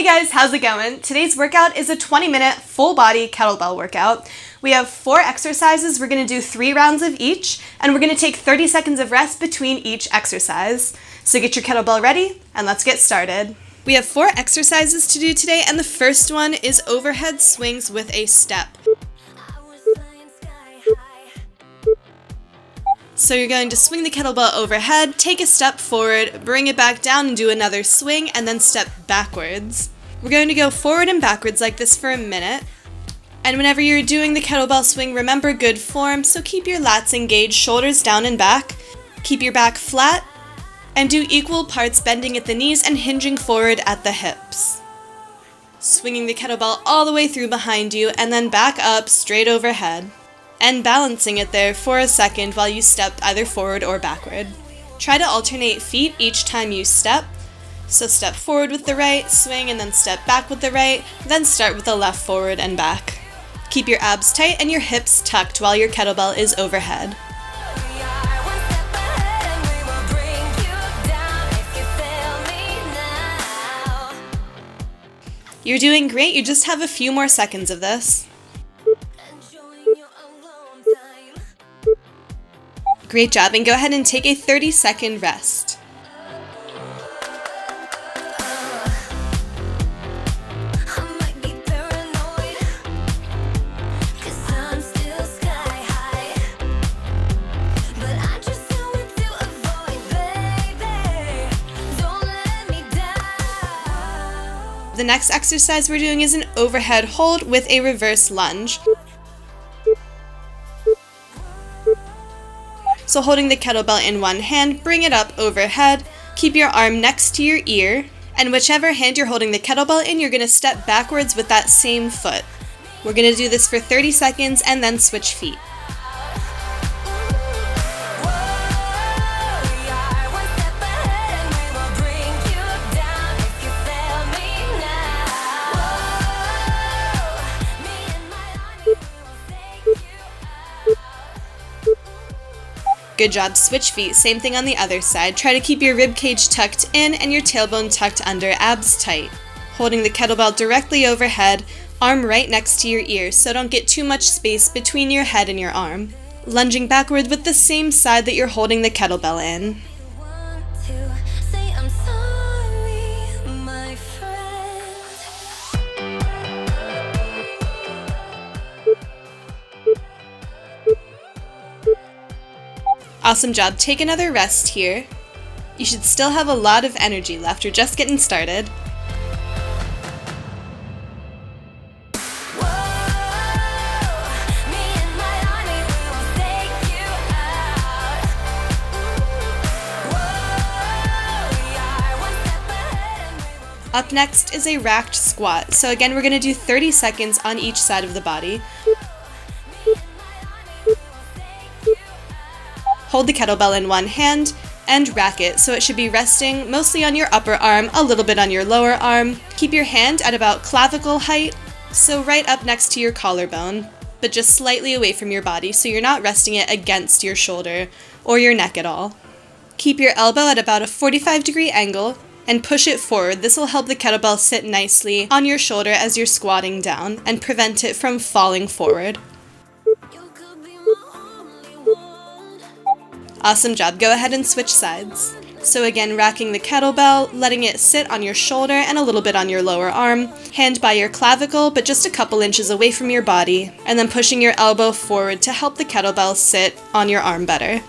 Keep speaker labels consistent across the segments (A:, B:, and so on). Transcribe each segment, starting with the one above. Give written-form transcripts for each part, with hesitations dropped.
A: guys, how's it going? Today's workout is a 20-minute full body kettlebell workout. We have 4 exercises. We're going to do 3 rounds of each, and we're going to take 30 seconds of rest between each exercise. So get your kettlebell ready, and let's get started. We have 4 exercises to do today, and the first one is overhead swings with a step. So you're going to swing the kettlebell overhead, take a step forward, bring it back down and do another swing, and then step backwards. We're going to go forward and backwards like this for a minute. And whenever you're doing the kettlebell swing, remember good form, so keep your lats engaged, shoulders down and back. Keep your back flat, and do equal parts bending at the knees and hinging forward at the hips. Swinging the kettlebell all the way through behind you, and then back up straight overhead. And balancing it there for a second while you step either forward or backward. Try to alternate feet each time you step. So step forward with the right, swing, and then step back with the right, then start with the left forward and back. Keep your abs tight and your hips tucked while your kettlebell is overhead. You're doing great, you just have a few more seconds of this. Great job, and go ahead and take a 30-second rest. The next exercise we're doing is an overhead hold with a reverse lunge. So holding the kettlebell in one hand, bring it up overhead, keep your arm next to your ear, and whichever hand you're holding the kettlebell in, you're going to step backwards with that same foot. We're going to do this for 30 seconds and then switch feet. Good job, switch feet, same thing on the other side. Try to keep your rib cage tucked in and your tailbone tucked under, abs tight. Holding the kettlebell directly overhead, arm right next to your ear, so don't get too much space between your head and your arm. Lunging backward with the same side that you're holding the kettlebell in. Awesome job. Take another rest here. You should still have a lot of energy left. You're just getting started. Up next is a racked squat. So again, we're going to do 30 seconds on each side of the body. Hold the kettlebell in one hand and rack it, so it should be resting mostly on your upper arm, a little bit on your lower arm. Keep your hand at about clavicle height, so right up next to your collarbone, but just slightly away from your body, so you're not resting it against your shoulder or your neck at all. Keep your elbow at about a 45-degree angle and push it forward. This will help the kettlebell sit nicely on your shoulder as you're squatting down and prevent it from falling forward. Awesome job. Go ahead and switch sides. So again, racking the kettlebell, letting it sit on your shoulder and a little bit on your lower arm, hand by your clavicle, but just a couple inches away from your body, and then pushing your elbow forward to help the kettlebell sit on your arm better.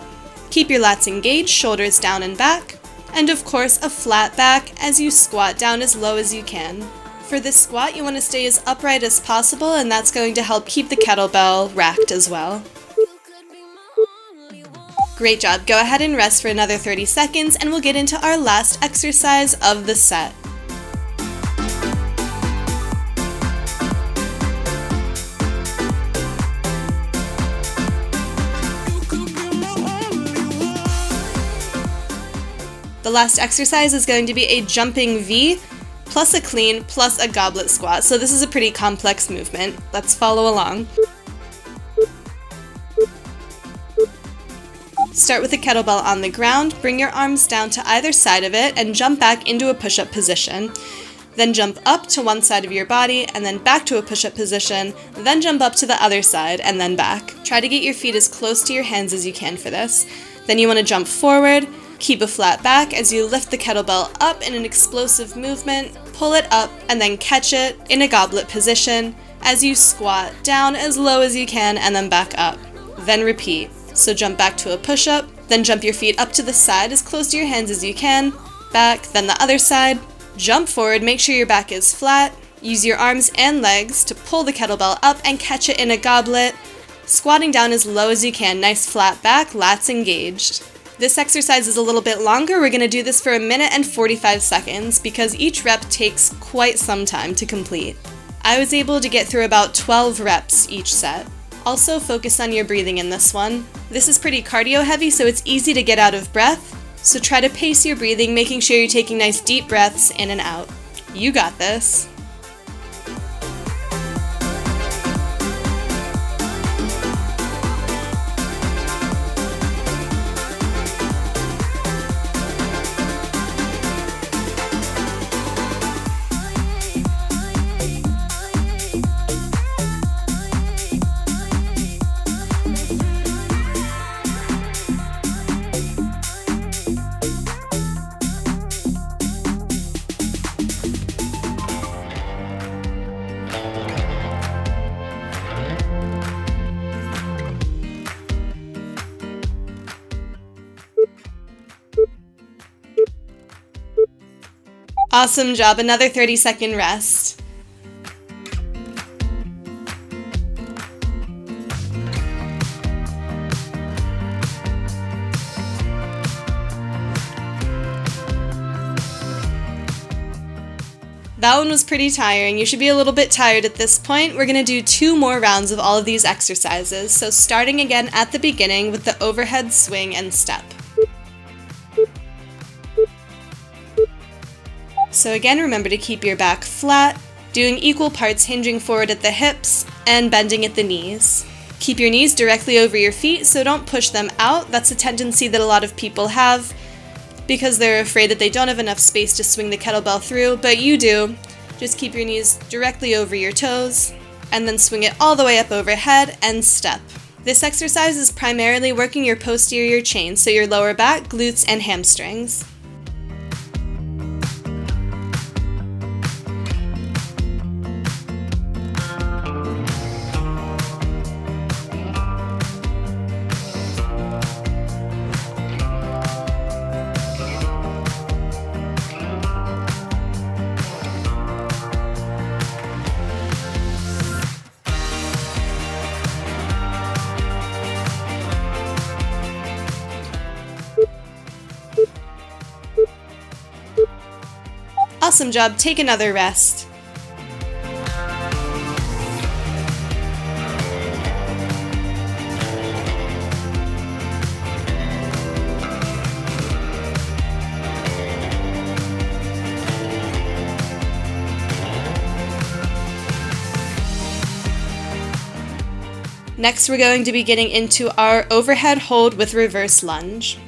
A: Keep your lats engaged, shoulders down and back, and of course a flat back as you squat down as low as you can. For this squat, you want to stay as upright as possible, and that's going to help keep the kettlebell racked as well. Great job. Go ahead and rest for another 30 seconds and we'll get into our last exercise of the set. The last exercise is going to be a jumping V plus a clean plus a goblet squat. So this is a pretty complex movement. Let's follow along. Start with the kettlebell on the ground, bring your arms down to either side of it, and jump back into a push-up position. then jump up to one side of your body, and then back to a push-up position, then jump up to the other side, and then back. Try to get your feet as close to your hands as you can for this. Then you want to jump forward, keep a flat back as you lift the kettlebell up in an explosive movement, pull it up, and then catch it in a goblet position as you squat down as low as you can and then back up. Then repeat. So jump back to a push-up, then jump your feet up to the side as close to your hands as you can, back, then the other side. Jump forward, make sure your back is flat, use your arms and legs to pull the kettlebell up and catch it in a goblet, squatting down as low as you can, nice flat back, lats engaged. This exercise is a little bit longer. We're going to do this for 1 minute and 45 seconds because each rep takes quite some time to complete. I was able to get through about 12 reps each set. Also focus on your breathing in this one. This is pretty cardio heavy, so it's easy to get out of breath. So try to pace your breathing, making sure you're taking nice deep breaths in and out. You got this. Awesome job, another 30-second rest. That one was pretty tiring. You should be a little bit tired at this point. We're going to do 2 more rounds of all of these exercises. So starting again at the beginning with the overhead swing and step. So again, remember to keep your back flat, doing equal parts hinging forward at the hips and bending at the knees. Keep your knees directly over your feet, so don't push them out. That's a tendency that a lot of people have because they're afraid that they don't have enough space to swing the kettlebell through, but you do. Just keep your knees directly over your toes and then swing it all the way up overhead and step. This exercise is primarily working your posterior chain, so your lower back, glutes, and hamstrings. Awesome job, take another rest. Next, we're going to be getting into our overhead hold with reverse lunge.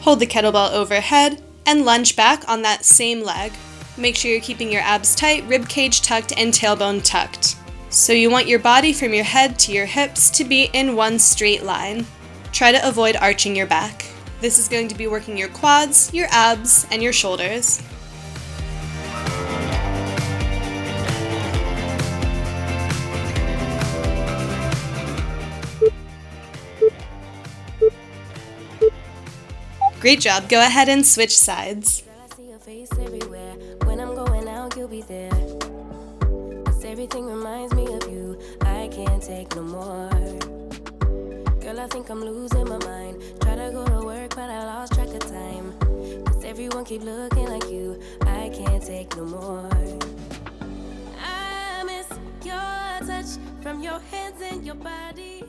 A: Hold the kettlebell overhead and lunge back on that same leg. Make sure you're keeping your abs tight, rib cage tucked, and tailbone tucked. So you want your body from your head to your hips to be in one straight line. Try to avoid arching your back. This is going to be working your quads, your abs, and your shoulders. Great job. Go ahead and switch sides.
B: I see your face everywhere. When I'm going out, you'll be there. 'Cause everything reminds me of you. I can't take no more. Girl, I think I'm losing my mind. Try to go to work, but I lost track of time. 'Cause everyone keep looking like you. I can't take no more. I miss your touch from your hands and your body.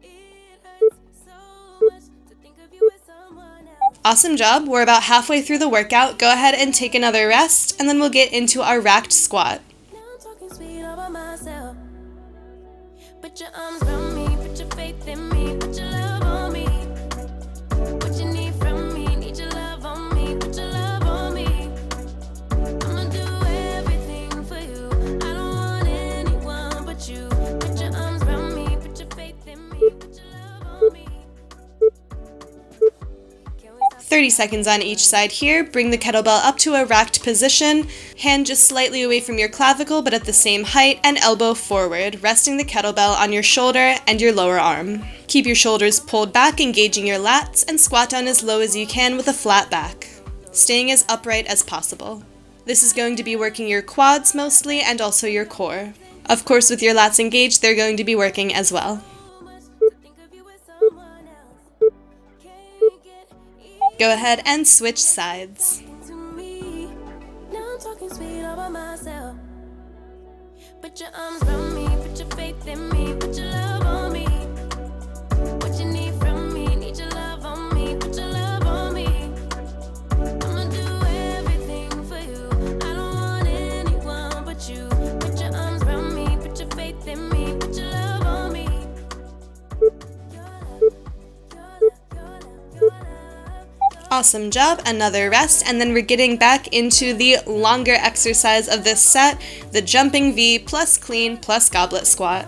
B: It hurts so much to think of you as someone else.
A: Awesome job. We're about halfway through the workout. Go ahead and take another rest, and then we'll get into our racked squat.
B: Now I'm talking sweet all by myself. Put your arms around me, put your faith in me, put your love on me. What you need from me, need your love on me.
A: 30 seconds on each side here. Bring the kettlebell up to a racked position, hand just slightly away from your clavicle but at the same height, and elbow forward, resting the kettlebell on your shoulder and your lower arm. Keep your shoulders pulled back, engaging your lats, and squat down as low as you can with a flat back, staying as upright as possible. This is going to be working your quads mostly and also your core. Of course, with your lats engaged, they're going to be working as well. Go ahead and switch sides.
B: Put your arms around me, put your faith in me, put your love on me. What you need from me, need your love on me, put your love on me. I'ma do everything for you. I don't want anyone but you. Put your arms around me, put your faith in me, put your love on me.
A: Awesome job, another rest, and then we're getting back into the longer exercise of this set, the jumping V plus clean plus goblet squat.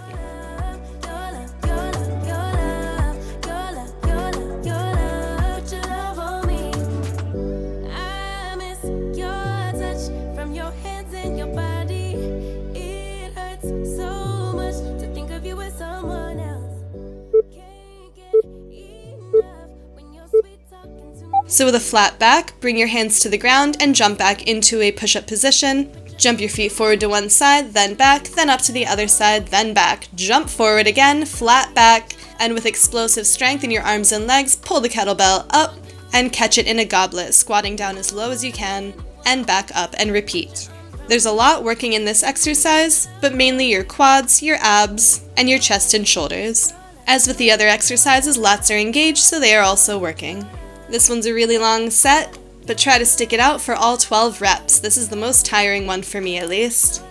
A: So with a flat back, bring your hands to the ground and jump back into a push-up position. Jump your feet forward to one side, then back, then up to the other side, then back. Jump forward again, flat back, and with explosive strength in your arms and legs, pull the kettlebell up and catch it in a goblet, squatting down as low as you can, and back up and repeat. There's a lot working in this exercise, but mainly your quads, your abs, and your chest and shoulders. As with the other exercises, lats are engaged, so they are also working. This one's a really long set, but try to stick it out for all 12 reps. This is the most tiring one for me, at least.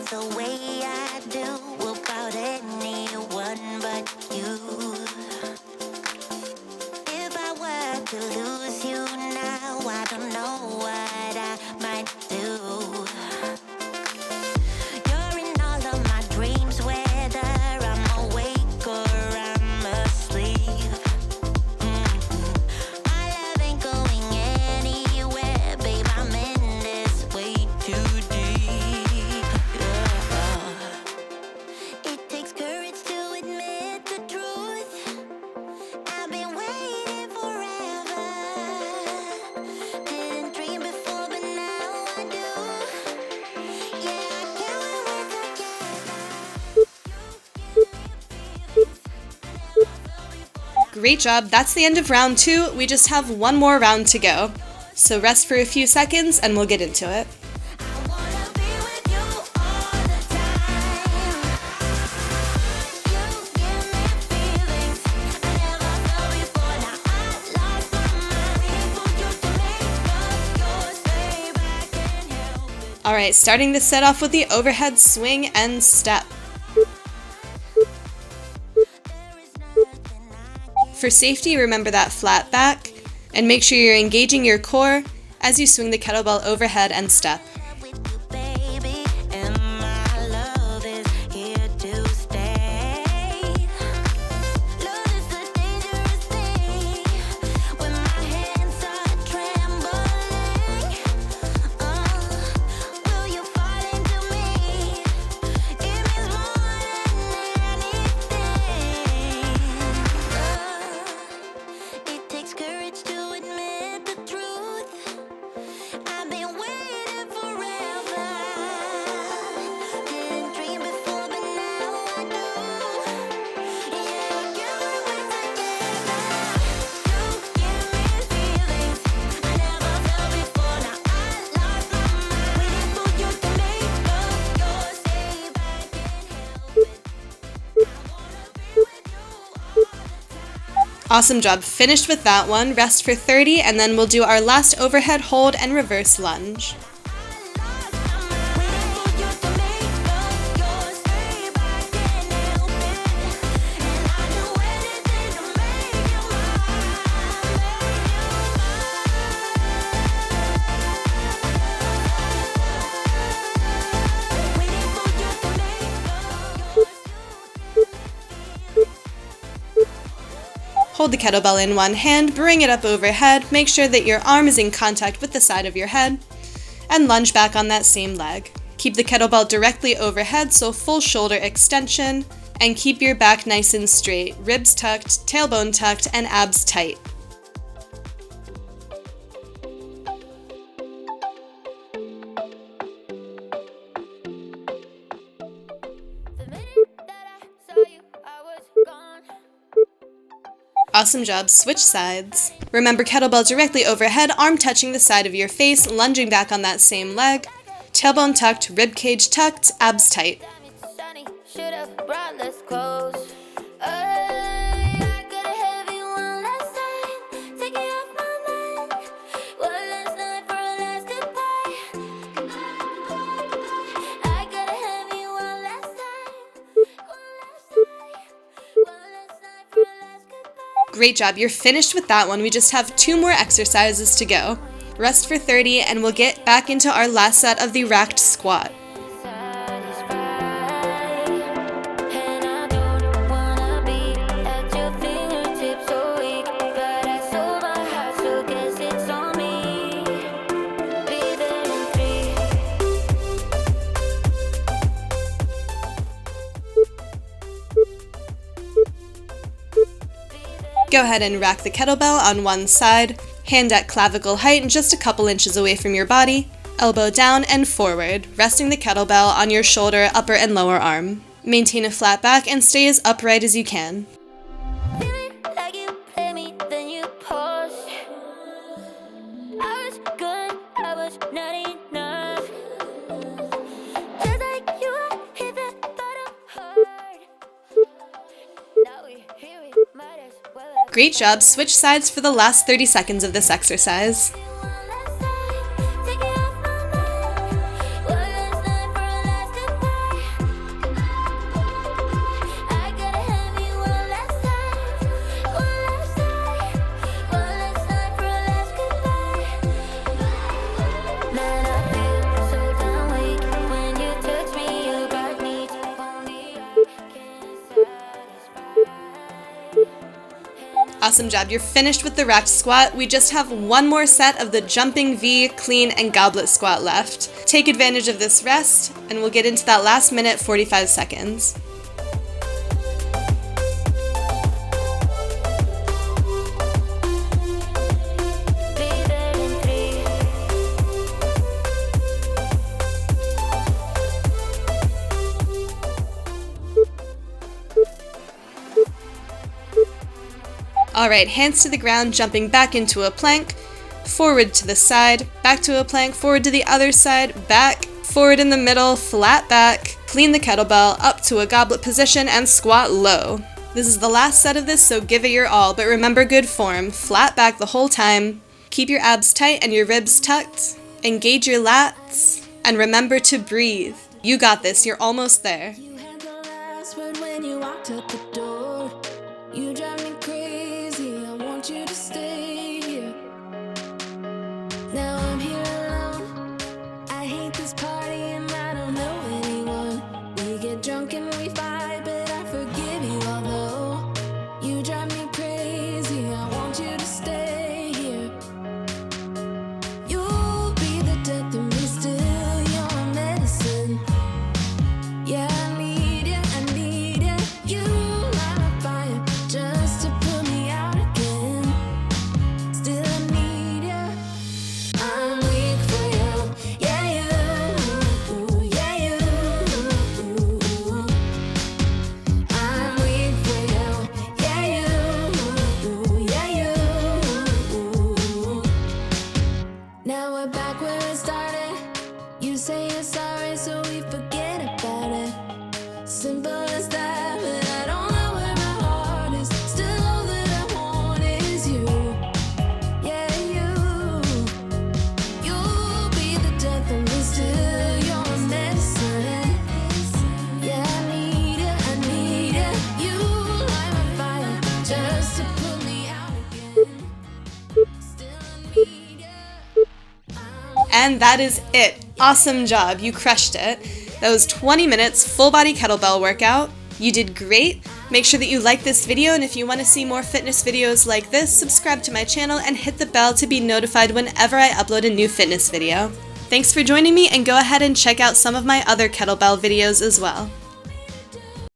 C: The way I do about anyone but you. If I were to lose you now, I don't know what I might do. You're in all of my dreams, whether I'm awake or I'm asleep. My love ain't going anywhere, babe, I'm in this way too deep.
A: Great job, that's the end of round 2. We just have one more round to go. So rest for a few seconds and we'll get into it. Alright, starting the set off with the overhead swing and step. For safety, remember that flat back, and make sure you're engaging your core as you swing the kettlebell overhead and step. Awesome job, finished with that one. Rest for 30 and then we'll do our last overhead hold and reverse lunge. Hold the kettlebell in one hand, bring it up overhead, make sure that your arm is in contact with the side of your head, and lunge back on that same leg. Keep the kettlebell directly overhead, so full shoulder extension, and keep your back nice and straight, ribs tucked, tailbone tucked, and abs tight. Awesome job, switch sides. Remember, kettlebell directly overhead, arm touching the side of your face, lunging back on that same leg, tailbone tucked, rib cage tucked, abs tight. Great job, you're finished with that one. We just have 2 more exercises to go. Rest for 30 and we'll get back into our last set of the racked squat. Go ahead and rack the kettlebell on one side, hand at clavicle height and just a couple inches away from your body, elbow down and forward, resting the kettlebell on your shoulder, upper and lower arm. Maintain a flat back and stay as upright as you can. Great job, switch sides for the last 30 seconds of this exercise. Awesome job, you're finished with the racked squat. We just have one more set of the jumping V, clean, and goblet squat left. Take advantage of this rest, and we'll get into that last minute, 45 seconds. Alright, hands to the ground, jumping back into a plank, forward to the side, back to a plank, forward to the other side, back, forward in the middle, flat back, clean the kettlebell, up to a goblet position, and squat low. This is the last set of this, so give it your all, but remember good form, flat back the whole time, keep your abs tight and your ribs tucked, engage your lats, and remember to breathe. You got this, you're almost there.
B: You had the last word when you walked out the door. You drive me crazy, I want you to stay here. Now I'm here alone. I hate this party and I don't know anyone. We get drunk and we fight, but I forgive you although you drive me crazy, I want you to stay here. You'll be the death of me still, you're my medicine. Yeah, I need you, I need you. You light a fire just to put me out again. Still I need you. I'm weak for you. Yeah, you. Yeah, you. I'm weak for you. Yeah, you. Yeah, you. Now we're back where it started. You say you're sorry, so we forget about it. Simple as that, but I don't know where my heart is. Still all that I want is you. Yeah, you. You'll be the death of me still. You're my medicine. Yeah, I need you, I need you. You light my fire just to put me out again. Still I need you.
A: And that is it. Awesome job, you crushed it. That was 20 minutes, full body kettlebell workout. You did great. Make sure that you like this video, and if you want to see more fitness videos like this, subscribe to my channel and hit the bell to be notified whenever I upload a new fitness video. Thanks for joining me, and go ahead and check out some of my other kettlebell videos as well.